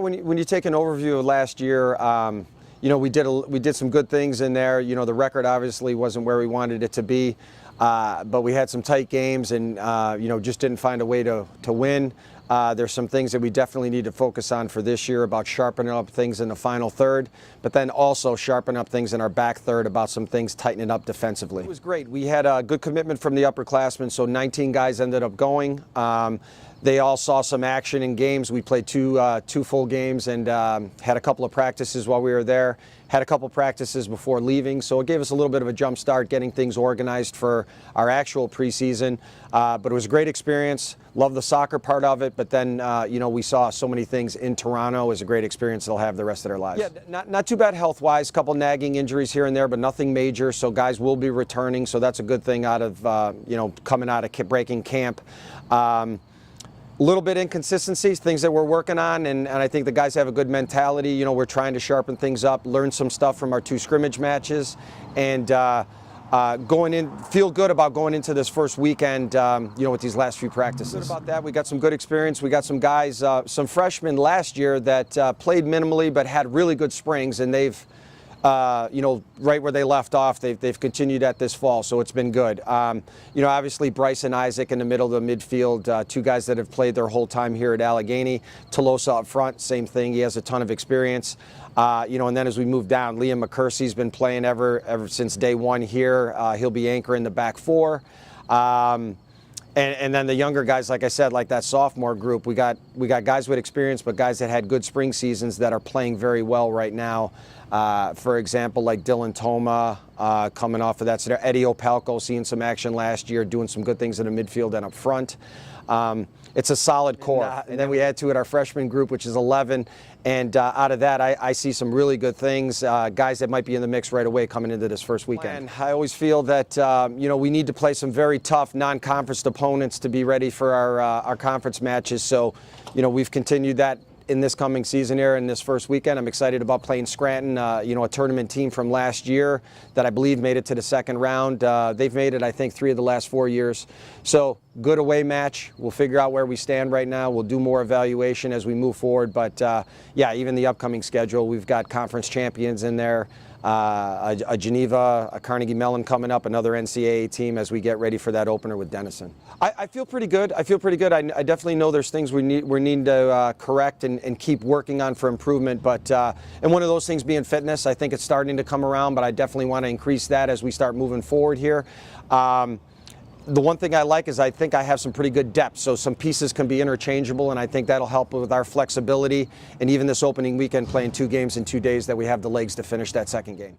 when you take an overview of last year, you know, we did some good things in there. You know, the record obviously wasn't where we wanted it to be, but we had some tight games and you know, just didn't find a way to win. There's some things that we definitely need to focus on for this year about sharpening up things in the final third, but then also sharpen up things in our back third about some things tightening up defensively. It was great. We had a good commitment from the upperclassmen, so 19 guys ended up going. They all saw some action in games. We played two full games and had a couple of practices while we were there. Had a couple practices before leaving, so it gave us a little bit of a jump start getting things organized for our actual preseason. But it was a great experience. Love the soccer part of it, but then you know, we saw so many things in Toronto. It was a great experience they'll have the rest of their lives. Yeah, not too bad health-wise. A couple nagging injuries here and there, but nothing major. So guys will be returning. So that's a good thing out of you know, coming out of breaking camp. A little bit inconsistencies, things that we're working on, and I think the guys have a good mentality. You know, we're trying to sharpen things up, learn some stuff from our 2 scrimmage matches, and feel good about going into this first weekend, you know, with these last few practices. Good about that. We got some good experience. We got some guys, some freshmen last year that played minimally but had really good springs, and they've you know, right where they left off, they've continued at this fall, so it's been good. You know, obviously Bryce and Isaac in the middle of the midfield, 2 guys that have played their whole time here at Allegheny. Tolosa up front, same thing. He has a ton of experience. You know, and then as we move down, Liam McCursey's been playing ever since day 1 here. He'll be anchoring the back 4. And then the younger guys, like I said, like that sophomore group, we got guys with experience, but guys that had good spring seasons that are playing very well right now. For example, like Dylan Toma coming off of that. So Eddie Opalco seeing some action last year, doing some good things in the midfield and up front. It's a solid core. And then we add to it our freshman group, which is 11. And out of that, I see some really good things, guys that might be in the mix right away coming into this first weekend. And I always feel that, you know, we need to play some very tough non-conference opponents to be ready for our conference matches. So, you know, we've continued that in this coming season here in this first weekend. I'm excited about playing Scranton, you know, a tournament team from last year that I believe made it to the second round. They've made it, I think, 3 of the last 4 years. So good away match. We'll figure out where we stand right now. We'll do more evaluation as we move forward. But yeah, even the upcoming schedule, we've got conference champions in there. A Geneva, a Carnegie Mellon coming up, another NCAA team as we get ready for that opener with Denison. I feel pretty good. I feel pretty good. I definitely know there's things we need to correct and keep working on for improvement. But and one of those things being fitness, I think it's starting to come around. But I definitely want to increase that as we start moving forward here. The one thing I like is I think I have some pretty good depth, so some pieces can be interchangeable, and I think that'll help with our flexibility and even this opening weekend playing 2 games in 2 days that we have the legs to finish that second game.